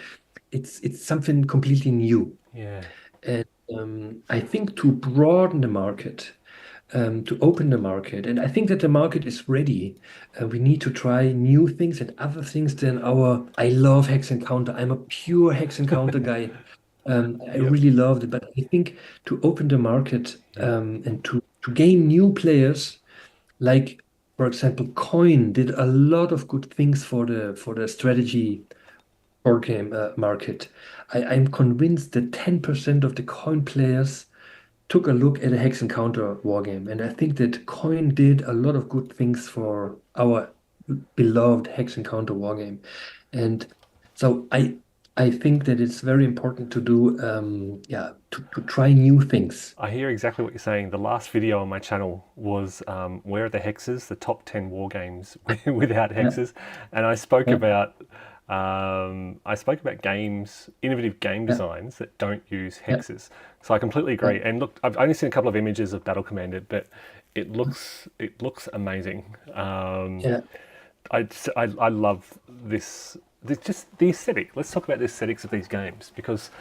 it's something completely new. yeah. And I think to broaden the market, to open the market. And I think that the market is ready. We need to try new things and other things than our. I love Hex Encounter. I'm a pure Hex Encounter guy. I Yep. really loved it. But I think to open the market Yep. and to gain new players, like for example, Coin did a lot of good things for the strategy board game market. I'm convinced that 10% of the Coin players took a look at a Hex Encounter wargame, and I think that Coin did a lot of good things for our beloved Hex Encounter wargame. And so I think that it's very important to do yeah, to try new things. I hear exactly what you're saying. The last video on my channel was where are the hexes, the top 10 war games without Yeah, hexes, and yeah, I spoke about games, innovative game yeah, designs that don't use yeah, hexes. So I completely yeah, agree. And look, I've only seen a couple of images of Battle Commander, but it looks amazing. yeah, I love just the aesthetic. Let's talk about the aesthetics of these games because,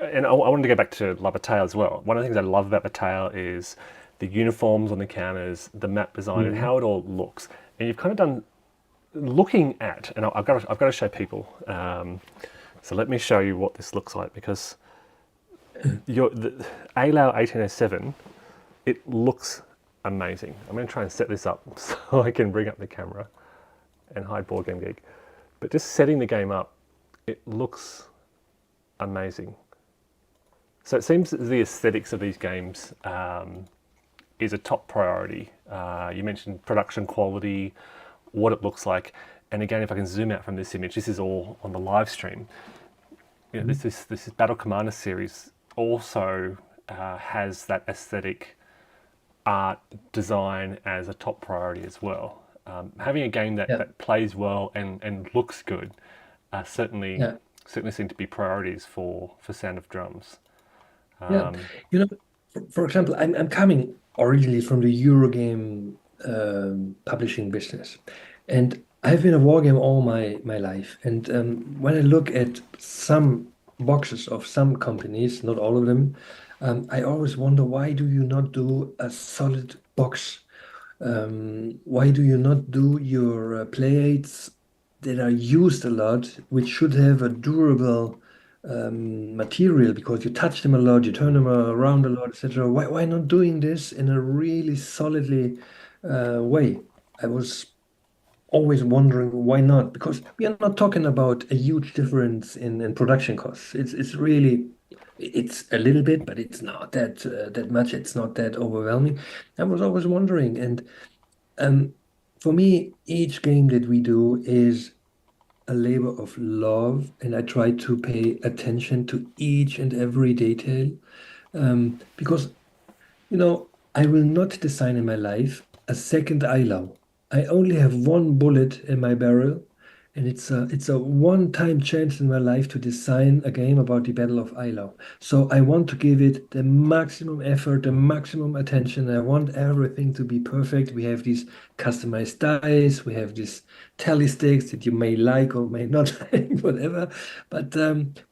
and I wanted to go back to La Bataille as well. One of the things I love about Bataille is the uniforms on the counters, the map design, and Mhm. how it all looks. And you've kind of done looking at, and I've got to show people. So let me show you what this looks like because the Eylau 1807, it looks amazing. I'm going to try and set this up so I can bring up the camera and hide Board Game Geek. But just setting the game up, it looks amazing. So it seems that the aesthetics of these games is a top priority. You mentioned production quality, what it looks like, and again, if I can zoom out from this image, this is all on the live stream. You know, this Battle Commander series also has that aesthetic art design as a top priority as well. Having a game that, Yeah, that plays well and looks good certainly yeah, certainly seem to be priorities for Sound of Drums. yeah. Um, You know, for example, I'm coming originally from the Eurogame publishing business, and I've been a war game all my life. And when I look at some boxes of some companies, not all of them, I always wonder why do you not do a solid box? Why do you not do your play aids that are used a lot, which should have a durable material because you touch them a lot, you turn them around a lot, etc. Why not doing this in a really solidly way? I was always wondering why not, because we are not talking about a huge difference in production costs. It's really it's a little bit, but it's not that much. It's not that overwhelming. I was always wondering, and um, for me, each game that we do is a labor of love, and I try to pay attention to each and every detail. Because I will not design in my life a second Eylau. I only have one bullet in my barrel, and it's a one-time chance in my life to design a game about the Battle of Eylau. So I want to give it the maximum effort, the maximum attention. I want everything to be perfect. We have these customized dice, we have these tally sticks that you may like or may not like, whatever. But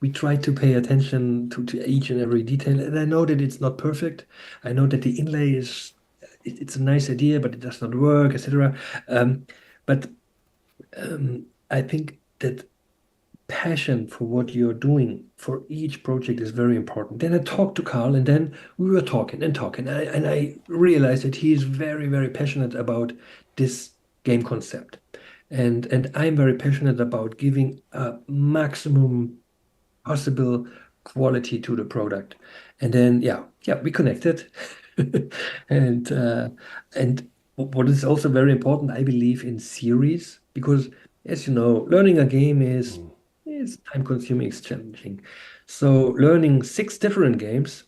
we try to pay attention to each and every detail. And I know that it's not perfect. I know that the inlay it's a nice idea, but it does not work, etc. But I think that passion for what you're doing for each project is very important. Then I talked to Carl, and then we were talking and talking, and I realized that he is very, very passionate about this game concept, and I'm very passionate about giving a maximum possible quality to the product. And then yeah, we connected. And and what is also very important, I believe in series, because as you know, learning a game is time consuming, it's challenging. So learning six different games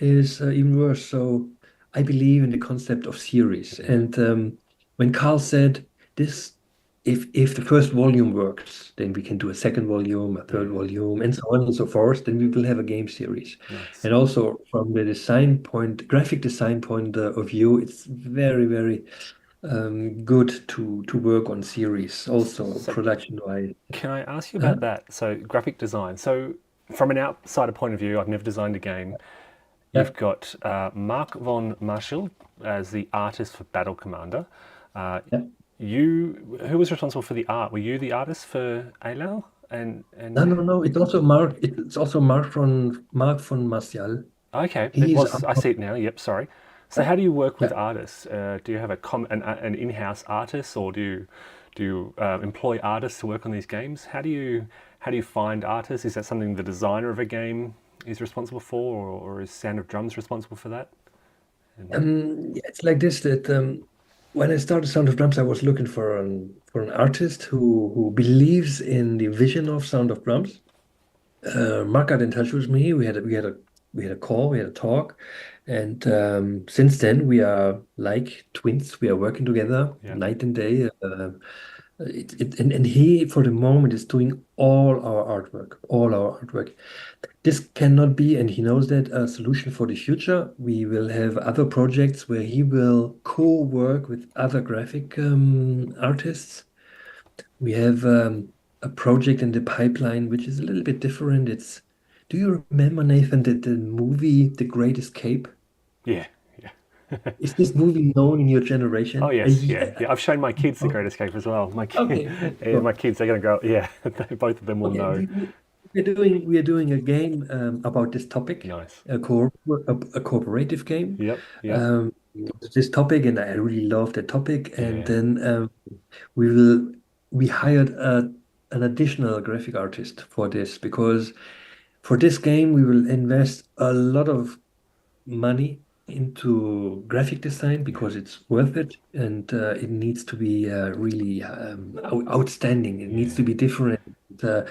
is even worse. So I believe in the concept of series. And when Carl said this, if the first volume works, then we can do a second volume, a third yeah, volume, and so on and so forth. Then we will have a game series. nice. And also from the design point, graphic design point of view, it's very, very good to work on series, also So production wise. can I ask you Huh? about that? So graphic design. So from an outsider point of view, I've never designed a game. Yeah. You've got Mark von Marschall as the artist for Battle Commander. Uh, Yeah. who was responsible for the art? Were you the artist for Eylau? No, And no, no. It's also Mark from Martial. okay, it He's was. I see it now. Yep, sorry. So how do you work with yeah. artists? Do you have an in-house artist, or do you employ artists to work on these games? How do you find artists? Is that something the designer of a game is responsible for, or is Sound of Drums responsible for that? And Yeah, it's like this that when I started Sound of Drums, I was looking for an artist who believes in the vision of Sound of Drums. Mark got in touch with me. We had a call, we had a talk, and since then we are like twins. We are working together yeah, night and day. And he, for the moment, is doing all our artwork. This cannot be, and he knows that, a solution for the future. We will have other projects where he will co-work with other graphic artists. We have a project in the pipeline which is a little bit different. It's, do you remember, Nathan, that the movie The Great Escape? Yeah, yeah. Is this movie known in your Oh generation? yes, yeah, yeah. I've shown my kids The Okay, Great Escape as well. My kid, okay, okay. yeah, my kids, they're gonna go. Yeah, both of them will Okay, know. we're doing a game about this topic, Nice. a cooperative game. Yep, yep. Um, this topic, and I really love the topic. And Yeah, then we will we hired an additional graphic artist for this because for this game we will invest a lot of money into graphic design yeah, because it's worth it and it needs to be really outstanding. It needs to yeah. be different. Uh,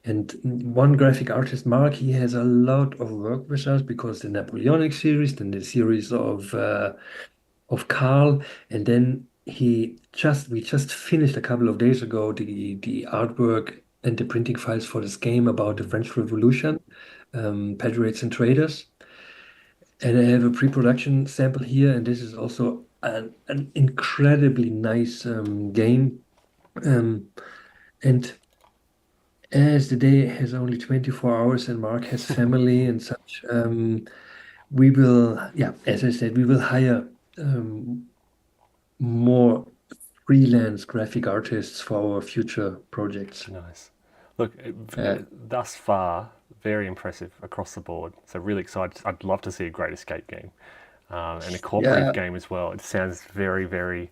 and one graphic artist, Mark, he has a lot of work with us because the Napoleonic series, then the series of Carl, and then we just finished a couple of days ago the artwork and the printing files for this game about the Mm, French Revolution, Patriots and Traders. And I have a pre-production sample here, and this is also an incredibly nice game. Um, and as the day has only 24 hours and Mark has family and such, we will, yeah, as I said, we will hire um, more freelance graphic artists for our future projects. nice. Look, Uh, thus far, very impressive across the board. So really excited. I'd love to see a Great Escape game, and a cooperative yeah, game as well. It sounds very, very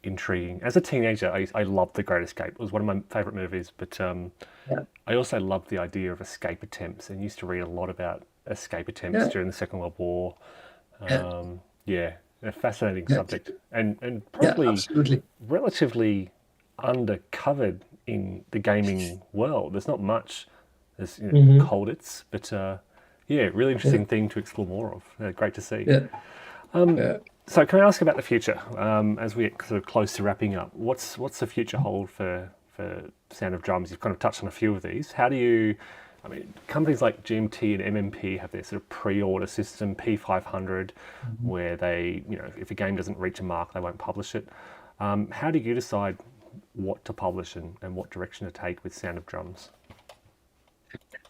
intriguing. As a teenager, I loved The Great Escape. It was one of my favorite movies, but yeah, I also loved the idea of escape attempts and used to read a lot about escape attempts yeah, during the Second World War. yeah, Yeah, a fascinating yeah, subject, and yeah, probably absolutely. relatively undercovered in the gaming world. There's not much. There's Hmm. Colditz, but yeah, really Yeah, interesting thing to explore more of. Great to see. yeah, yeah. So, can I ask about the future as we get sort of close to wrapping up? What's the future hold for Sound of Drums? You've kind of touched on a few of these. How do you? I mean, companies like GMT and MMP have their sort of pre-order system, P500, Mhm. where they, if a game doesn't reach a mark, they won't publish it. How do you decide what to publish and what direction to take with Sound of Drums?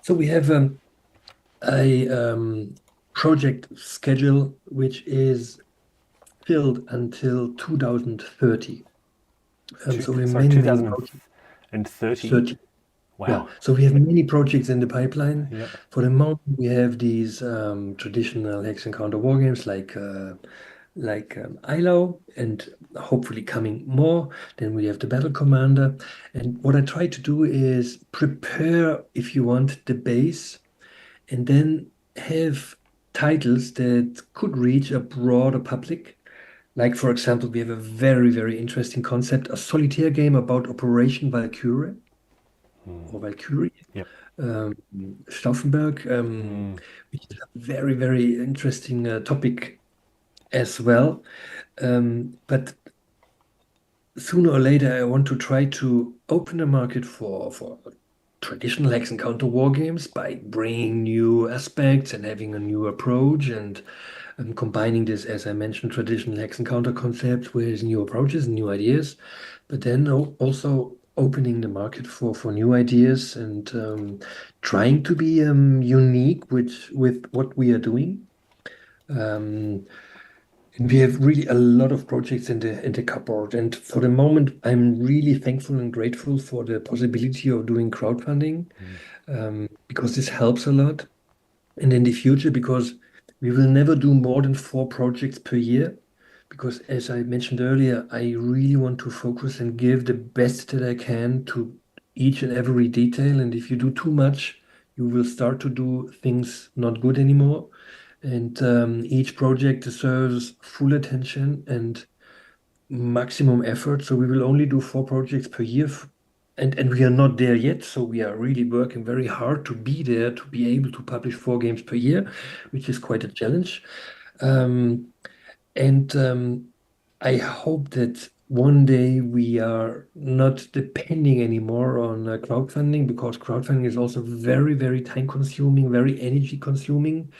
So we have a project schedule which is filled until 2030. So we have Sorry, many projects. 2030. 30. Yeah. Wow. So we have many projects in the pipeline. Yep. For the moment, we have these traditional hex and counter war games like Eylau and hopefully coming more. Then we have the Battle Commander. And what I try to do is prepare, if you want, the base and then have titles that could reach a broader public. Like, for example, we have a very interesting concept, a solitaire game about Operation Valkyrie Mm. or Valkyrie, Yep. um, Stauffenberg, Mm. which is a very interesting topic as well. But sooner or later, I want to try to open the market for traditional hex and counter war games by bringing new aspects and having a new approach and combining this, as I mentioned, traditional hex and counter concepts with new approaches and new ideas, but then also opening the market for new ideas and trying to be unique with what we are doing. Um, and we have really a lot of projects in the cupboard. And for the moment, I'm really thankful and grateful for the possibility of doing crowdfunding Mm. because this helps a lot. And in the future, because we will never do more than 4 projects per year. Because as I mentioned earlier, I really want to focus and give the best that I can to each and every detail. And if you do too much, you will start to do things not good anymore. And each project deserves full attention and maximum effort. So we will only do 4 projects per year. And we are not there yet. So we are really working very hard to be there, to be able to publish 4 games per year, which is quite a challenge. Um, and I hope that one day we are not depending anymore on crowdfunding because crowdfunding is also very time consuming, very energy consuming.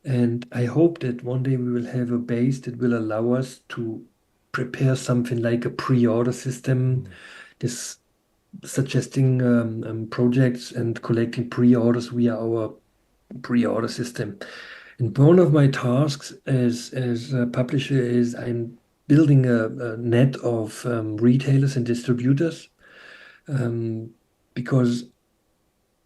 And I hope that one day we will have a base that will allow us to prepare something like a pre-order system. Mm. This suggesting projects and collecting pre-orders via our pre-order system. And one of my tasks as a publisher is I'm building a net of retailers and distributors, um, because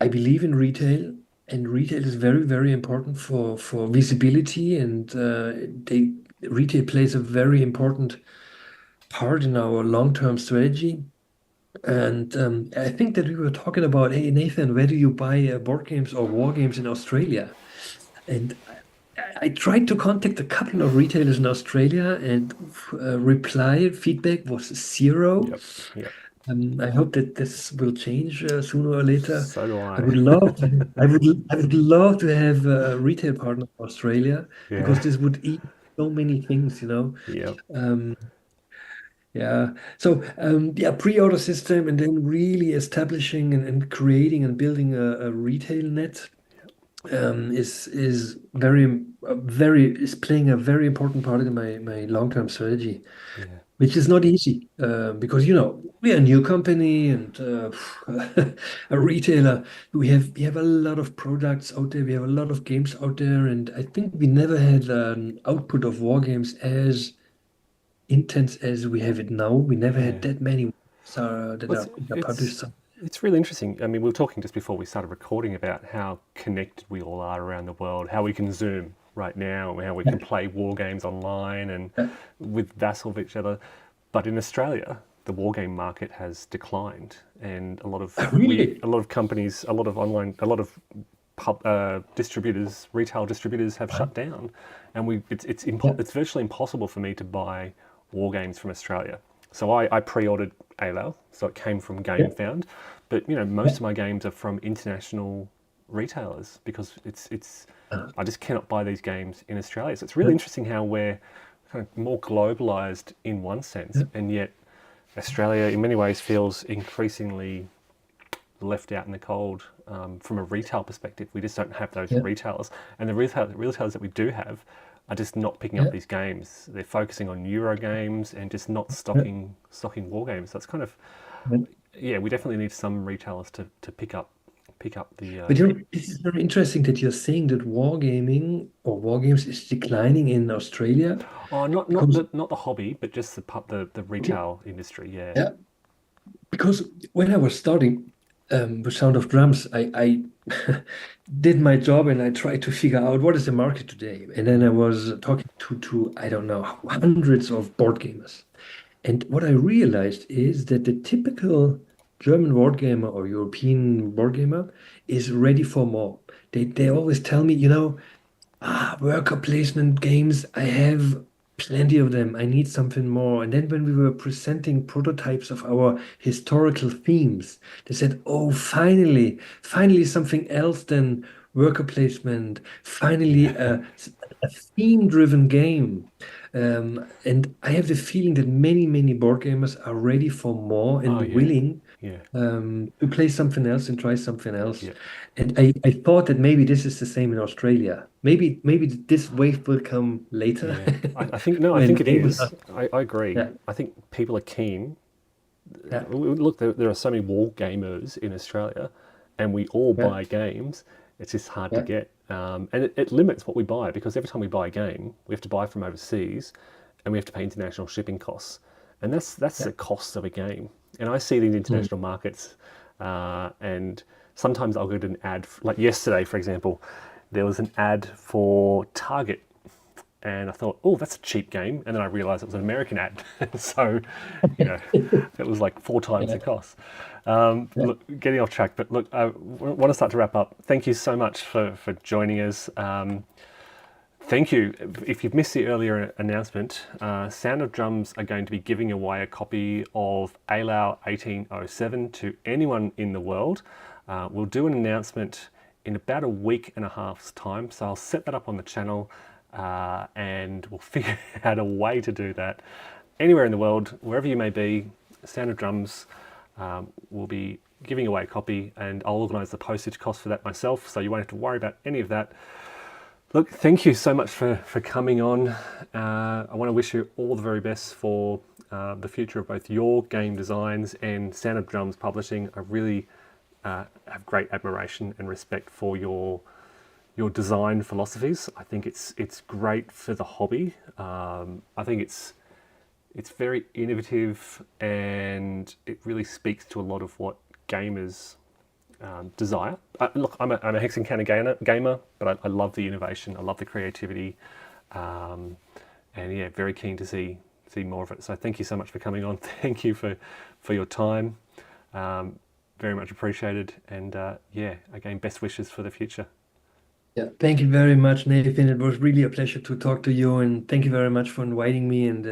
I believe in retail, and retail is very, very important for visibility, and they retail plays a very important part in our long-term strategy. And I think that we were talking about, hey, Nathan, where do you buy board games or war games in Australia? And I tried to contact a couple of retailers in Australia, and reply feedback was zero. Yep. Yep. I hope that this will change sooner or later. So do I I. would love to, I would love to have a retail partner in Australia, because Yeah. this would eat so many things, you know. Yep. Um, yeah. So yeah, pre-order system, and then really establishing and creating and building a retail net is very is playing a very important part in my long-term strategy, Yeah. which is not easy, because we are a new company, and a retailer. We have a lot of products out there. We have a lot of games out there, and I think we never had an output of war games as intense as we have it now. We never had Yeah. that many that Well, are published. So, it's really interesting. I mean, we were talking just before we started recording about how connected we all are around the world, how we can Zoom right now, how we yeah, can play war games online and yeah. with vassal of each other. But in Australia, the war game market has declined, and Really? a lot of companies, a lot of online, a lot of distributors, retail distributors have Wow. shut down, and Yeah, it's virtually impossible for me to buy war games from Australia. So I pre-ordered Eylau, so it came from yeah, GameFound, but most yeah. of my games are from international retailers because it's Uh, I just cannot buy these games in Australia. So it's really yeah, interesting how we're kind of more globalized in one sense, yeah, and yet Australia in many ways feels increasingly left out in the cold from a retail perspective. We just don't have those yeah, retailers, and the retailers that we do have are just not picking up yeah, these games. They're focusing on Euro games and just not yeah, stocking war games. So it's kind of yeah. yeah. We definitely need some retailers to pick up the But this is very interesting that you're saying that wargaming or war games is declining in Australia, oh because not the hobby, but just the okay, retail industry. Yeah, yeah, because when I was starting with Sound of Drums, I did my job, and I tried to figure out what is the market today. And then I was talking to I don't know, hundreds of board gamers. And what I realized is that the typical German board gamer or European board gamer is ready for more. They always tell me, worker placement games, I have plenty of them. I need something more. And then when we were presenting prototypes of our historical themes, they said, oh, finally something else than worker placement. yeah. Finally, a theme-driven game. And I have the feeling that many board gamers are ready for more Oh and yeah, willing yeah, to play something else and try something else. yeah. And I thought that maybe this is the same in Australia. Maybe this wave will come later Yeah, I think no, I when think it gamers is. are, I agree. yeah, I think people are keen. yeah, Look, there are so many war gamers in Australia, and we all yeah, buy games. It's just hard to yeah, get, and it limits what we buy because every time we buy a game, we have to buy from overseas, and we have to pay international shipping costs, and that's yeah. the cost of a game. And I see these Mm. international markets, and sometimes I'll get an ad. Like yesterday, for example, there was an ad for Target and I thought, oh, that's a cheap game. And then I realized it was an American ad. So, you know, it was like four times Yeah, the cost. yeah. Look, getting off track, but look, I want to start to wrap up. Thank you so much for joining us. Thank you. If you've missed the earlier announcement, Sound of Drums are going to be giving away a copy of Eylau 1807 to anyone in the world. We'll do an announcement in about a week and a half's time, so I'll set that up on the channel and we'll figure out a way to do that. Anywhere in the world, wherever you may be, Sound of Drums will be giving away a copy and I'll organise the postage cost for that myself, so you won't have to worry about any of that. Look, thank you so much for coming on. I want to wish you all the very best for the future of both your game designs and Sound of Drums publishing. I really have great admiration and respect for your design philosophies. I think it's great for the hobby. I think it's very innovative, and it really speaks to a lot of what gamers desire. Look, I'm a Hex Encounter gamer, but I love the innovation. I love the creativity, and yeah, very keen to see more of it. So thank you so much for coming on. Thank you for your time. Very much appreciated. And yeah, again, best wishes for the future. Yeah, thank you very much, Nathan. It was really a pleasure to talk to you, and thank you very much for inviting me and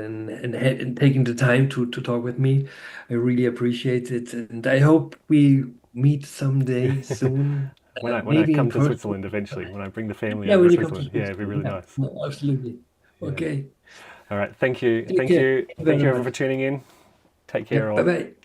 taking the time to talk with me. I really appreciate it, and I hope we meet someday soon, When I maybe in come to person. Switzerland eventually, when I bring the family Yeah, over to when you come to Switzerland, yeah, it'd be Switzerland. really Yeah, nice. no, absolutely. Yeah. Okay. All right. Thank you. Take care. Thank you Thank very you everyone for much. tuning in. Take Yeah, care bye all. bye.